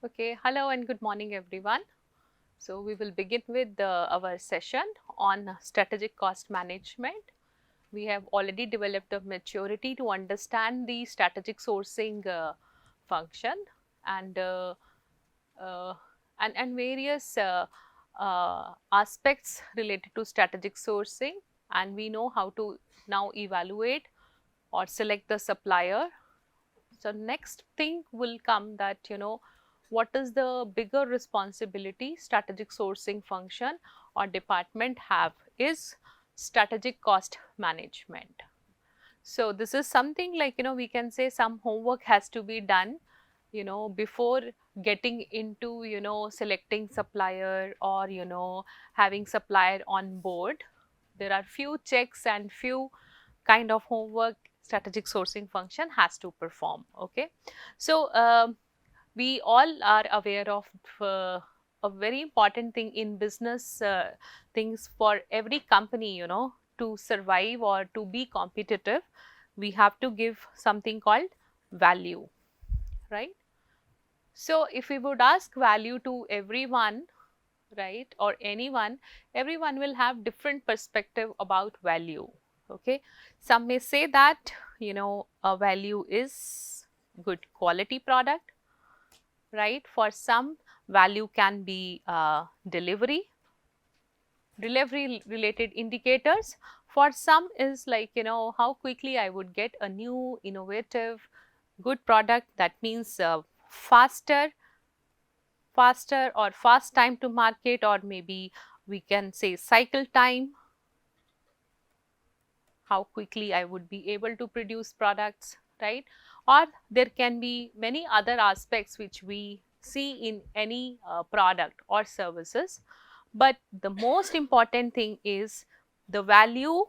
Okay, hello and good morning everyone. So we will begin with our session on strategic cost management. We have already developed the maturity to understand the strategic sourcing function and uh, uh, and various aspects related to strategic sourcing, and we know how to now evaluate or select the supplier. So next thing will come that what is the bigger responsibility strategic sourcing function or department have is strategic cost management. So this is something like we can say some homework has to be done before getting into selecting supplier or having supplier on board. There are few checks and few kind of homework strategic sourcing function has to perform. Okay, so we all are aware of a very important thing in business things for every company, to survive or to be competitive, we have to give something called value, right? So if we would ask value to everyone, right, or anyone, everyone will have different perspective about value. Okay, some may say that a value is good quality product, right? For some, value can be delivery related indicators. For some is like how quickly I would get a new innovative good product, that means faster or fast time to market, or maybe we can say cycle time, how quickly I would be able to produce products, right? Or there can be many other aspects which we see in any product or services. But the most important thing is the value,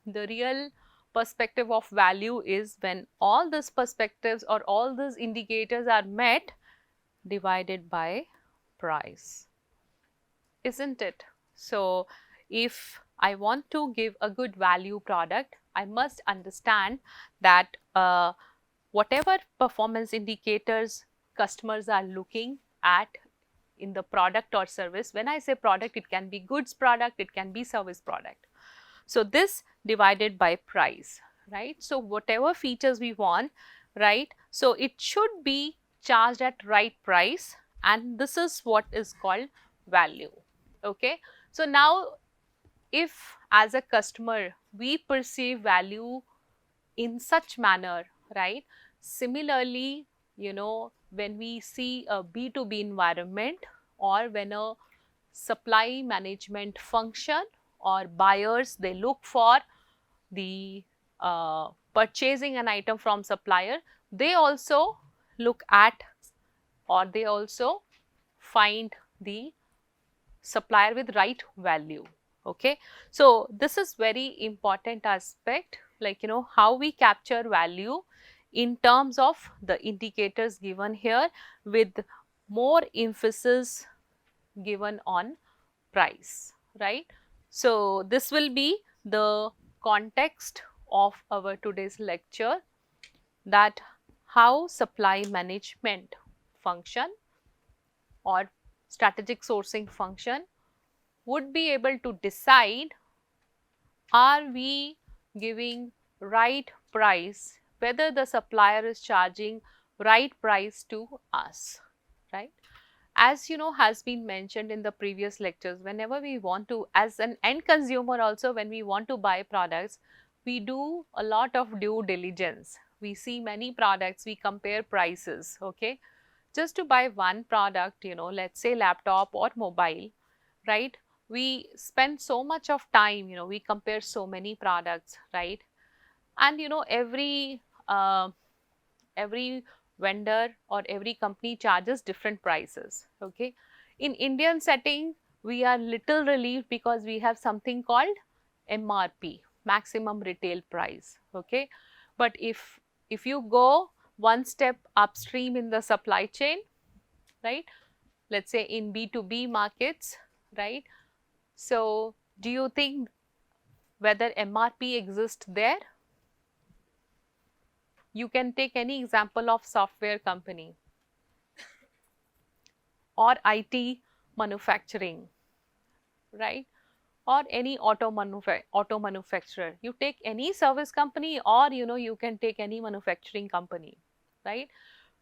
the real perspective of value is when all these perspectives or all these indicators are met, divided by price, isn't it? So if I want to give a good value product, I must understand that whatever performance indicators customers are looking at in the product or service, when I say product, it can be goods product, it can be service product. So this divided by price, right? So whatever features we want, right? So it should be charged at right price, and this is what is called value. Okay, so now if as a customer we perceive value in such manner, right? Similarly, when we see a B2B environment, or when a supply management function or buyers, they look for the purchasing an item from supplier, they also look at, or they also find the supplier with right value. Okay, so this is very important aspect, like how we capture value in terms of the indicators given here, with more emphasis given on price, right? So this will be the context of our today's lecture, that how supply management function or strategic sourcing function would be able to decide, are we giving right price, whether the supplier is charging right price to us, right? As has been mentioned in the previous lectures, whenever we want to, as an end consumer also, when we want to buy products, we do a lot of due diligence. We see many products, we compare prices. Okay, just to buy one product, let's say laptop or mobile, right? We spend so much of time, we compare so many products, right? And every vendor or every company charges different prices. Okay, in Indian setting, we are little relieved because we have something called MRP, maximum retail price. Okay, but if you go one step upstream in the supply chain, right, let's say in B2B markets, right? So do you think whether MRP exists there? You can take any example of software company. or IT manufacturing, right? Or any auto manufacturer. You take any service company, or you can take any manufacturing company, right?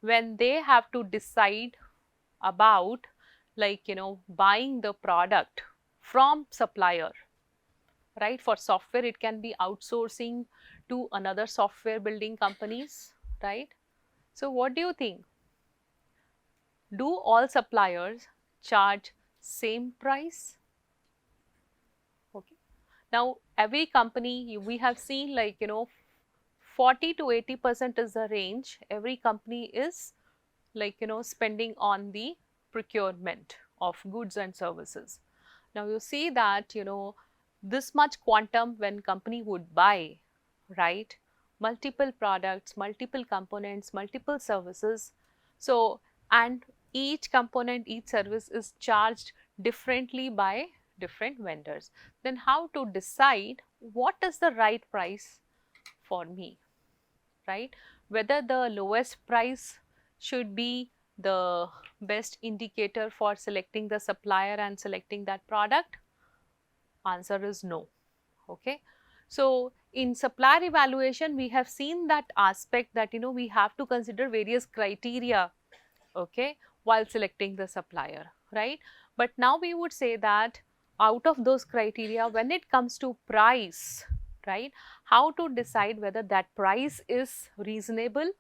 When they have to decide about, like, buying the product from supplier, right? For software, it can be outsourcing to another software building companies, right? So what do you think? Do all suppliers charge same price? Okay. Now, every company, we have seen, like, 40 to 80% is the range every company is, like, spending on the procurement of goods and services. Now, you see that, this much quantum when company would buy, right? Multiple products, multiple components, multiple services. So, and each component, each service is charged differently by different vendors. Then how to decide what is the right price for me, right? Whether the lowest price should be the best indicator for selecting the supplier and selecting that product? Answer is no. Okay. So, in supplier evaluation, we have seen that aspect that, we have to consider various criteria, okay, while selecting the supplier, right? But now we would say that out of those criteria, when it comes to price, right, how to decide whether that price is reasonable,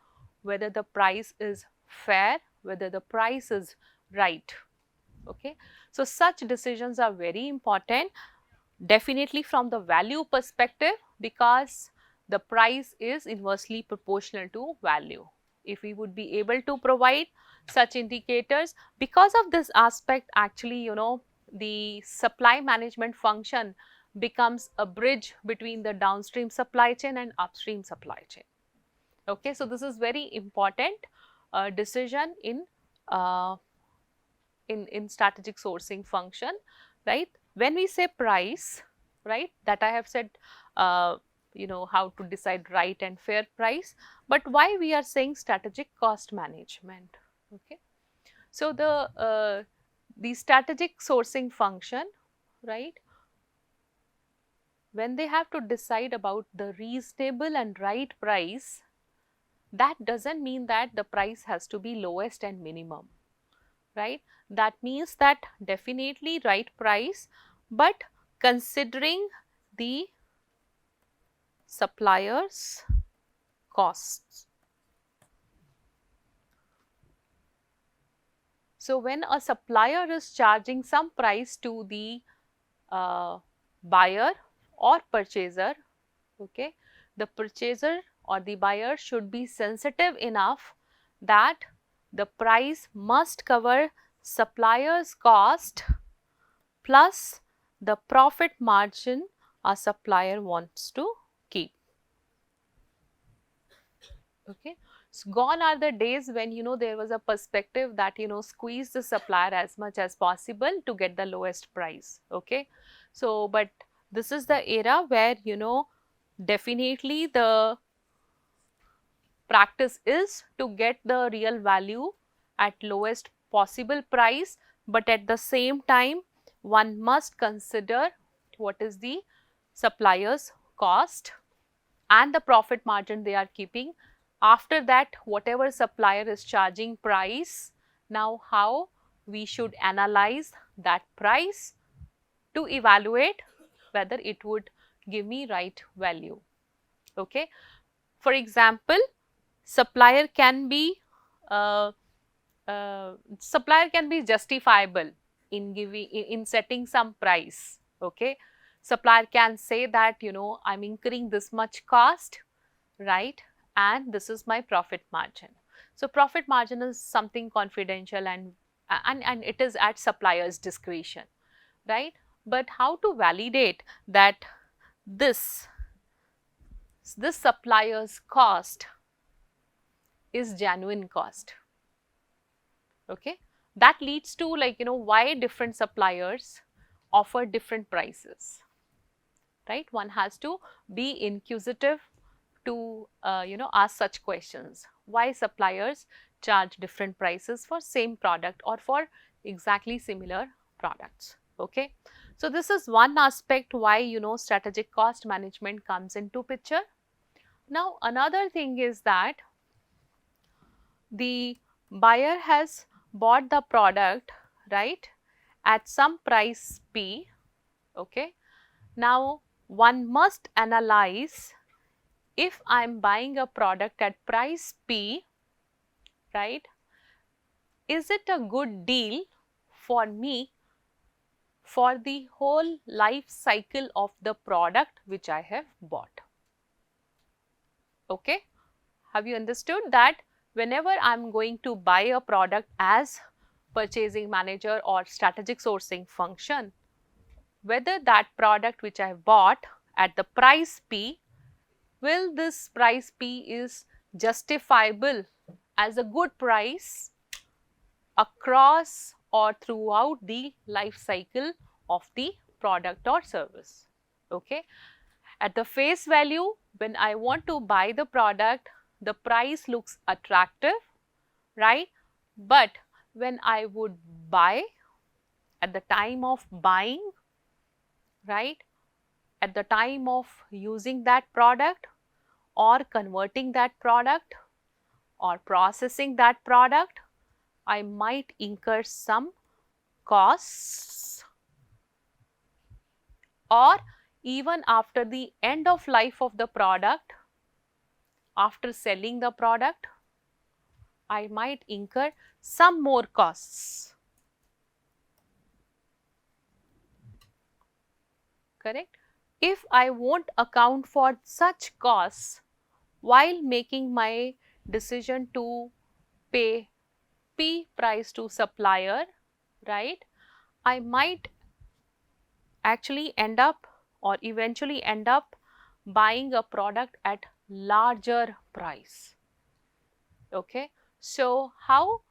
whether the price is fair, whether the price is right, okay. So, such decisions are very important, definitely from the value perspective, because the price is inversely proportional to value. If we would be able to provide such indicators, because of this aspect, actually, the supply management function becomes a bridge between the downstream supply chain and upstream supply chain. Okay, so this is very important decision uh, in strategic sourcing function, right? When we say price, right, that I have said, how to decide right and fair price, but why we are saying strategic cost management, okay? So, the strategic sourcing function, right, when they have to decide about the reasonable and right price, that doesn't mean that the price has to be lowest and minimum, right? That means that definitely right price, but considering the supplier's costs. So, when a supplier is charging some price to the buyer or purchaser, okay, the purchaser or the buyer should be sensitive enough that the price must cover supplier's cost plus the profit margin a supplier wants to keep. Okay. So, gone are the days when, there was a perspective that, squeeze the supplier as much as possible to get the lowest price. Okay. So, but this is the era where, definitely the practice is to get the real value at lowest possible price, but at the same time one must consider what is the supplier's cost and the profit margin they are keeping. After that, whatever supplier is charging price, now how we should analyze that price to evaluate whether it would give me right value. Okay. For example, supplier can be justifiable in setting some price. Okay. Supplier can say that, I'm incurring this much cost, right, and this is my profit margin. So, profit margin is something confidential and it is at supplier's discretion, right. But how to validate that this supplier's cost is genuine cost? Okay. That leads to, like, why different suppliers offer different prices, right? One has to be inquisitive to ask such questions. Why suppliers charge different prices for same product or for exactly similar products. Okay. So this is one aspect why strategic cost management comes into picture. Now another thing is that the buyer has bought the product, right, at some price P. Okay. Now one must analyze, if I am buying a product at price P, right, is it a good deal for me for the whole life cycle of the product which I have bought? Okay. Have you understood that whenever I am going to buy a product as purchasing manager or strategic sourcing function, whether that product which I have bought at the price P, will this price P is justifiable as a good price across or throughout the life cycle of the product or service. Okay. At the face value, when I want to buy the product, the price looks attractive, right? But when I would buy, at the time of buying, right, at the time of using that product or converting that product or processing that product, I might incur some costs, or even after the end of life of the product, after selling the product, I might incur some more costs. Correct? If I won't account for such costs while making my decision to pay P price to supplier, right, I might actually end up or eventually end up buying a product at larger price. Okay. So how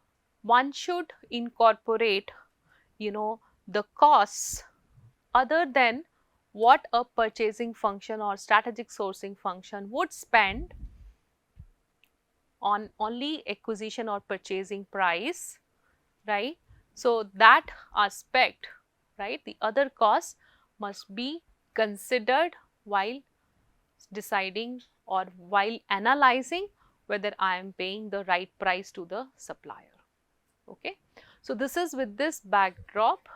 one should incorporate, the costs other than what a purchasing function or strategic sourcing function would spend on only acquisition or purchasing price, right? So that aspect, right, the other costs must be considered while deciding or while analyzing whether I am paying the right price to the supplier. Okay. So this is with this backdrop,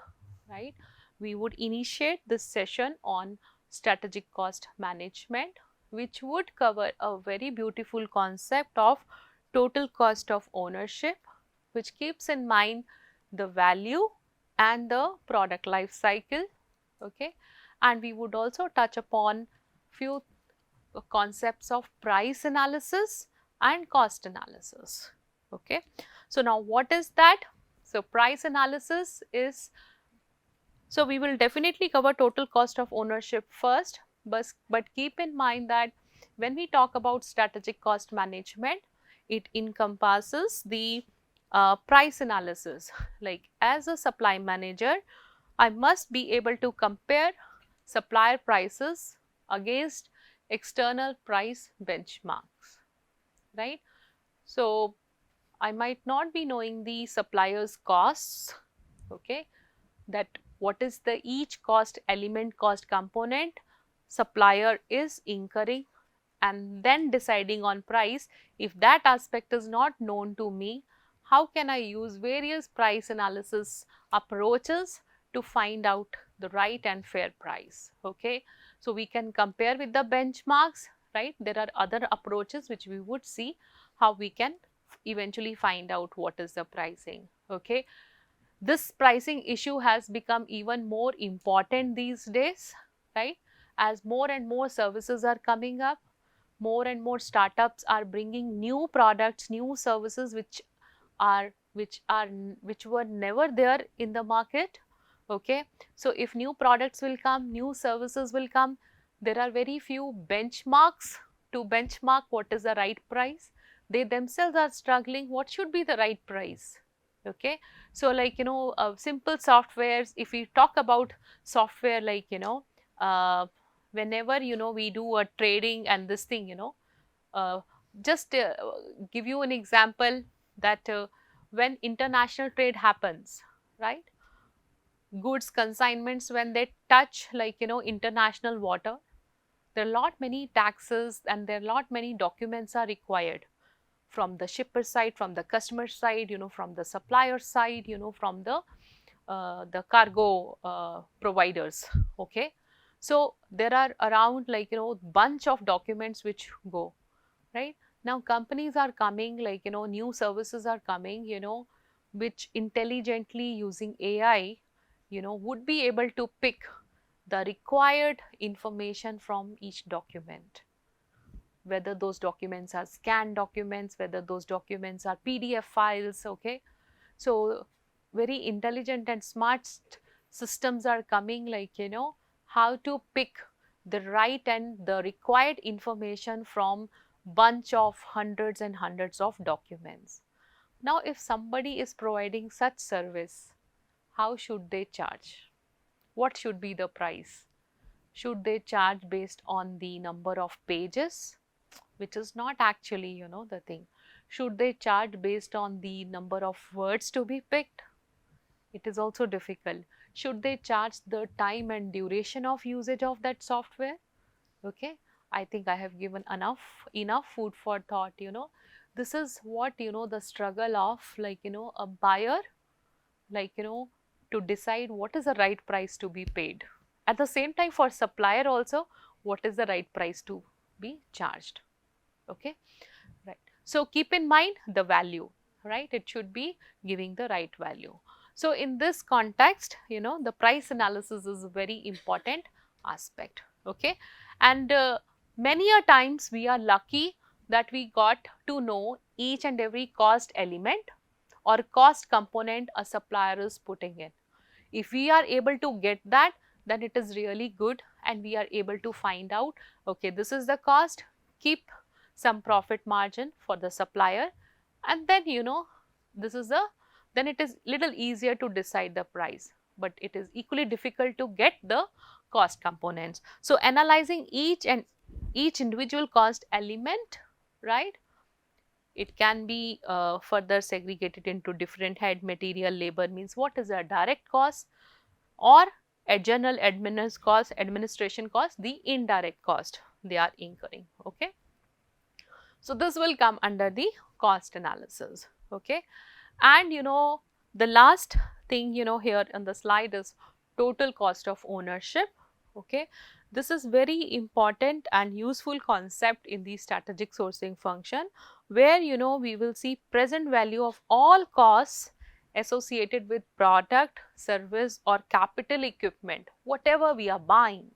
right, we would initiate this session on strategic cost management, which would cover a very beautiful concept of total cost of ownership, which keeps in mind the value and the product life cycle. Okay. And we would also touch upon few concepts of price analysis and cost analysis. Okay. So now what is that? So price analysis is, so we will definitely cover total cost of ownership first, but keep in mind that when we talk about strategic cost management, it encompasses the price analysis. Like as a supply manager, I must be able to compare supplier prices against external price benchmarks, right? So I might not be knowing the supplier's costs, okay, that what is the each cost element, cost component supplier is incurring, and then deciding on price. If that aspect is not known to me, how can I use various price analysis approaches to find out the right and fair price? Okay. So we can compare with the benchmarks, right? There are other approaches which we would see how we can eventually find out what is the pricing. Okay. This pricing issue has become even more important these days, right? As more and more services are coming up, more and more startups are bringing new products, new services which were never there in the market. Okay. So if new products will come, new services will come, there are very few benchmarks to benchmark what is the right price. They themselves are struggling, what should be the right price? Okay. So like, simple softwares, if we talk about software, like, whenever, we do a trading and this thing, just give you an example that when international trade happens, right? Goods consignments, when they touch like international water, there are lot many taxes and there are lot many documents are required from the shipper side, from the customer side, from the supplier side, from the cargo providers. Okay, so there are around like bunch of documents which go, right? Now companies are coming like new services are coming, which intelligently using AI, would be able to pick the required information from each document, whether those documents are scanned documents, whether those documents are PDF files. Okay, so very intelligent and smart systems are coming, like how to pick the right and the required information from bunch of hundreds and hundreds of documents. Now if somebody is providing such service, how should they charge? What should be the price? Should they charge based on the number of pages, which is not actually the thing? Should they charge based on the number of words to be picked? It is also difficult. Should they charge the time and duration of usage of that software? Okay, I think I have given enough food for thought. This is what the struggle of like a buyer, like to decide what is the right price to be paid. At the same time, for supplier also, what is the right price to be charged. Okay, right. So keep in mind the value, right? It should be giving the right value. So in this context, the price analysis is a very important aspect. Okay, and many a times we are lucky that we got to know each and every cost element or cost component a supplier is putting in. If we are able to get that, then it is really good, and we are able to find out, okay, this is the cost, keep some profit margin for the supplier, and then this is then it is little easier to decide the price, but it is equally difficult to get the cost components. So analyzing each individual cost element, right? It can be further segregated into different head, material, labor, means what is a direct cost, or a general administration cost, the indirect cost they are incurring. Okay, so this will come under the cost analysis. Okay, and the last thing here on the slide is total cost of ownership. Okay, this is very important and useful concept in the strategic sourcing function, where we will see present value of all costs associated with product, service or capital equipment, whatever we are buying.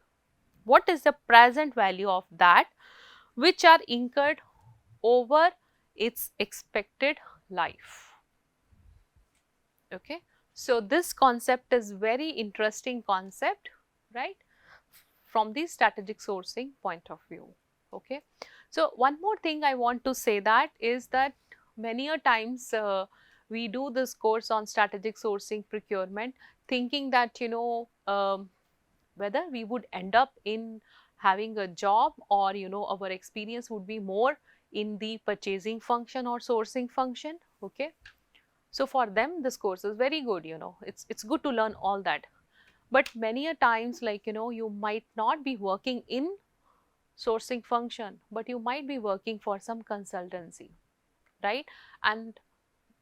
What is the present value of that which are incurred over its expected life? Okay, so this concept is very interesting concept, right, from the strategic sourcing point of view. Okay, so one more thing I want to say that is that many a times we do this course on strategic sourcing procurement, thinking that whether we would end up in having a job, or our experience would be more in the purchasing function or sourcing function. Okay, so for them this course is very good, it's good to learn all that. But many a times, like you might not be working in sourcing function, but you might be working for some consultancy, right? And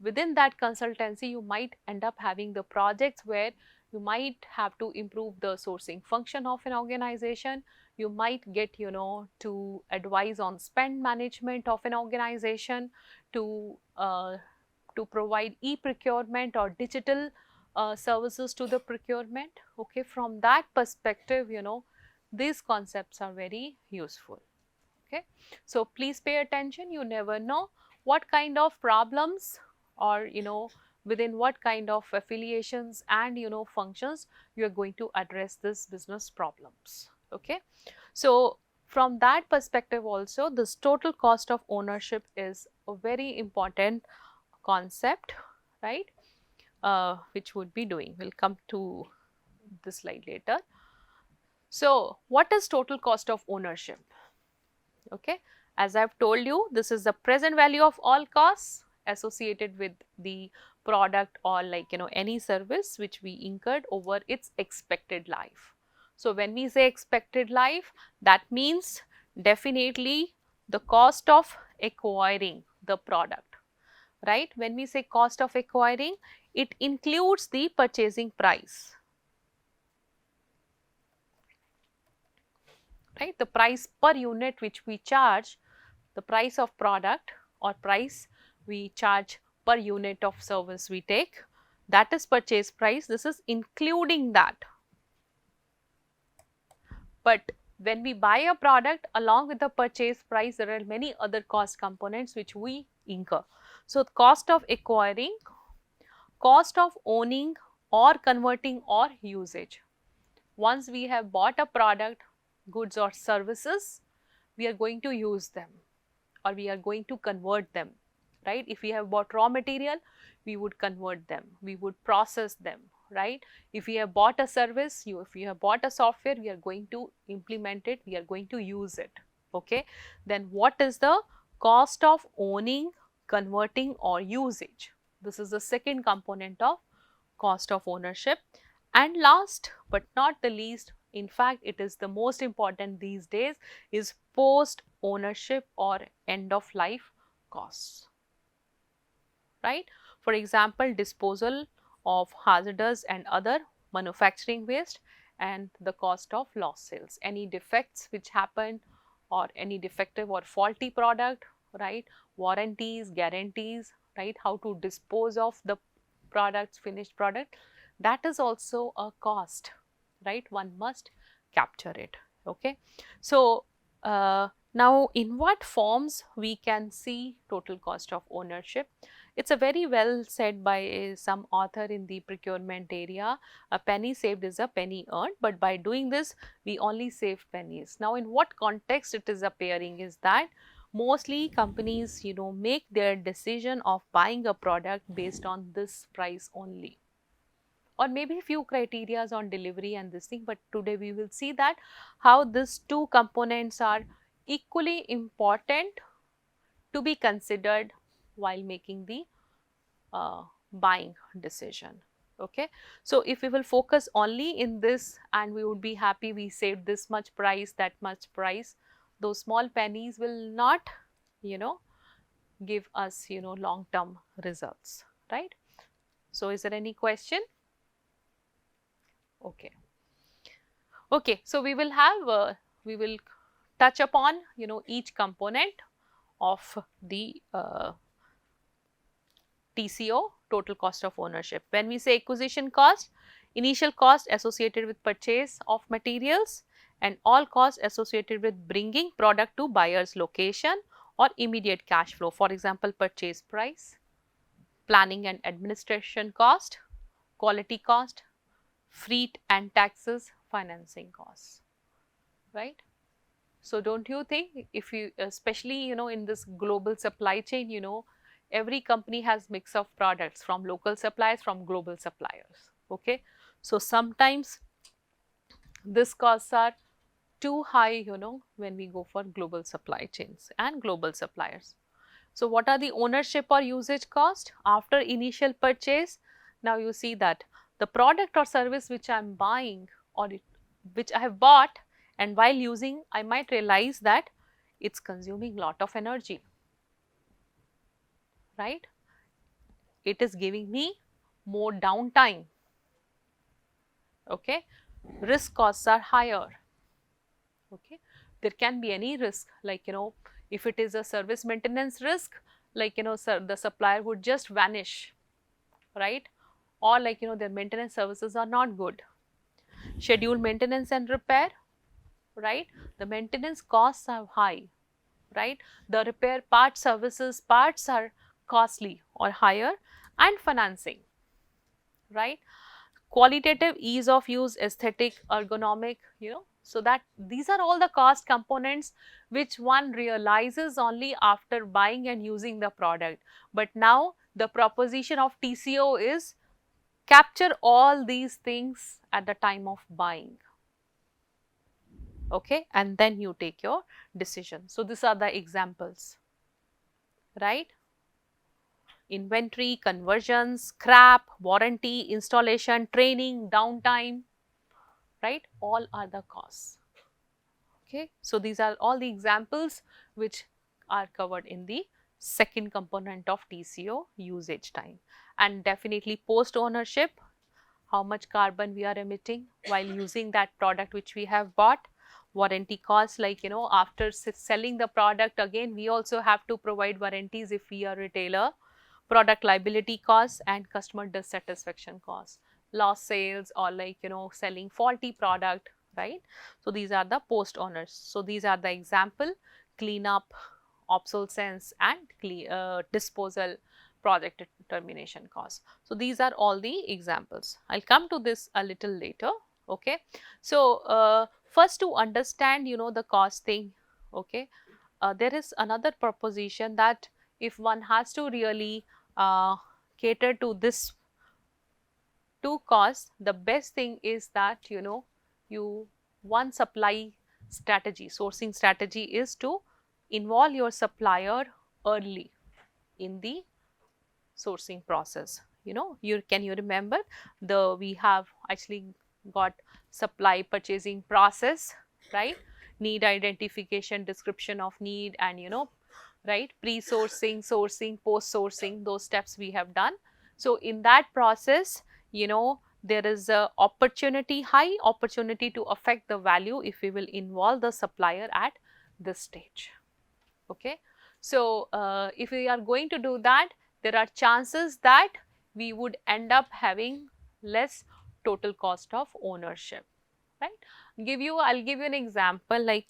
within that consultancy you might end up having the projects where you might have to improve the sourcing function of an organization. You might get to advise on spend management of an organization, to provide e-procurement or digital services to the procurement. Okay, from that perspective, these concepts are very useful. Okay, so please pay attention. You never know what kind of problems, or within what kind of affiliations and functions you are going to address this business problems. Okay, so from that perspective also, this total cost of ownership is a very important concept, right, which would be doing. We'll come to this slide later. So what is total cost of ownership? Okay, as I've told you, this is the present value of all costs associated with the product or like any service which we incurred over its expected life. So when we say expected life, that means definitely the cost of acquiring the product, right? When we say cost of acquiring, it includes the purchasing price, right? The price per unit which we charge, the price of product or price we charge per unit of service we take, that is purchase price. This is including that. But when we buy a product, along with the purchase price, there are many other cost components which we incur. So, cost of acquiring, cost of owning or converting or usage. Once we have bought a product, goods or services, we are going to use them or we are going to convert them, right? If we have bought raw material, we would convert them, we would process them, right? If we have bought a service, if we have bought a software, we are going to implement it, we are going to use it, okay? Then what is the cost of owning, converting or usage? This is the second component of cost of ownership. And last but not the least, in fact it is the most important these days, is post ownership or end of life costs, right? For example, disposal of hazardous and other manufacturing waste and the cost of lost sales, any defects which happen or any defective or faulty product, right? Warranties, guarantees, right? How to dispose of the products, finished product, that is also a cost, right? One must capture it, okay? So, now in what forms we can see total cost of ownership? It's a very well said by some author in the procurement area, a penny saved is a penny earned, but by doing this we only save pennies. Now in what context it is appearing is that mostly companies make their decision of buying a product based on this price only, or maybe few criterias on delivery and this thing, but today we will see that how these two components are equally important to be considered while making the buying decision, okay? So if we will focus only in this and we would be happy we saved this much price, that much price, those small pennies will not give us long term results, right? So is there any question? Okay. Okay, so we will have we will touch upon each component of the TCO, total cost of ownership. When we say acquisition cost, initial cost associated with purchase of materials and all costs associated with bringing product to buyer's location or immediate cash flow. For example, purchase price, planning and administration cost, quality cost, freight and taxes, financing costs, right? So don't you think, if you especially in this global supply chain, every company has mix of products from local suppliers, from global suppliers, okay? So sometimes these costs are too high when we go for global supply chains and global suppliers. So what are the ownership or usage cost after initial purchase? Now you see that the product or service which I am buying or which I have bought, and while using I might realize that it's consuming lot of energy, right? It is giving me more downtime, okay? Risk costs are higher, okay? There can be any risk, like if it is a service maintenance risk, like the supplier would just vanish, right? Or like their maintenance services are not good. Scheduled maintenance and repair, right? The maintenance costs are high, right? The repair part services parts are costly or higher, and financing, right? Qualitative, ease of use, aesthetic, ergonomic, so that these are all the cost components which one realizes only after buying and using the product. But now the proposition of TCO is capture all these things at the time of buying, okay, and then you take your decision. So these are the examples, right? inventory, conversions, scrap, warranty, installation, training, downtime, right? All are the costs. Okay, so these are all the examples which are covered in the second component of TCO, usage time. And definitely post ownership, how much carbon we are emitting while using that product which we have bought. Warranty costs, like after selling the product, again we also have to provide warranties if we are retailer. Product liability costs and customer dissatisfaction costs, lost sales, or like selling faulty product, right? So these are the post owners. So these are the example: cleanup, obsolescence, and disposal, project termination costs. So these are all the examples. I'll come to this a little later. Okay, so first, to understand the cost thing, okay, there is another proposition that if one has to really cater to this two costs, the best thing is that you one supply strategy, sourcing strategy, is to involve your supplier early in the sourcing process. Can you remember, we have actually got supply purchasing process, right? Need identification, description of need, and right, pre-sourcing, sourcing, post-sourcing, those steps we have done. So in that process, there is a high opportunity to affect the value if we will involve the supplier at this stage. Okay, so if we are going to do that, there are chances that we would end up having less total cost of ownership, right? I'll give you an example, like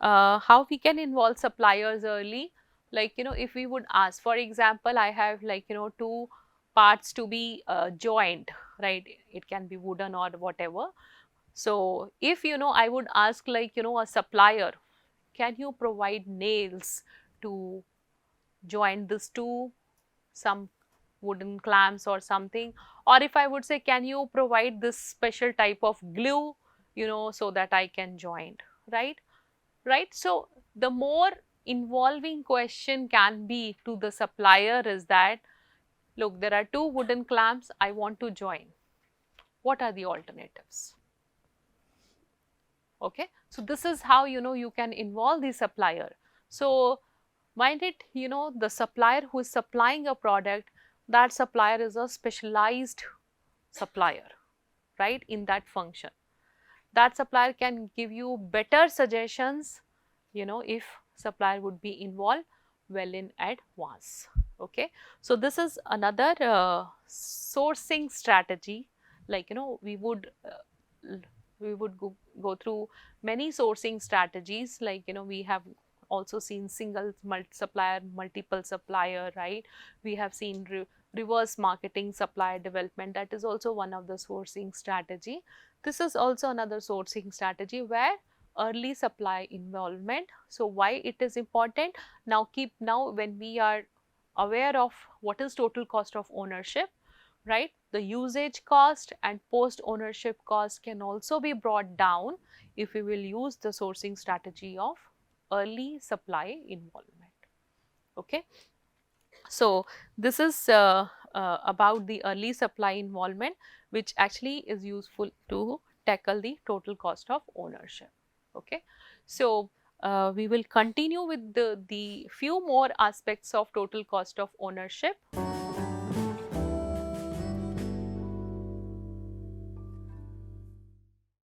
how we can involve suppliers early. Like if we would ask, for example, I have like two parts to be joined, right? It can be wooden or whatever. So if I would ask, like a supplier, can you provide nails to join this to some wooden clamps or something? Or if I would say, can you provide this special type of glue, so that I can join, right? Right. So the more involving question can be to the supplier is that, look, there are two wooden clamps I want to join. What are the alternatives? Okay. So this is how you can involve the supplier. So mind it, the supplier who is supplying a product, that supplier is a specialized supplier, right, in that function. That supplier can give you better suggestions, if supplier would be involved well in advance. Okay, so this is another sourcing strategy. Like we would go through many sourcing strategies. Like we have also seen single supplier, multiple supplier, right? We have seen reverse marketing, supplier development. That is also one of the sourcing strategy. This is also another sourcing strategy where early supply involvement. So why it is important? Now when we are aware of what is total cost of ownership, right? The usage cost and post ownership cost can also be brought down if we will use the sourcing strategy of early supply involvement. Okay. So this is about the early supply involvement, which actually is useful to tackle the total cost of ownership. Okay. So we will continue with the few more aspects of total cost of ownership.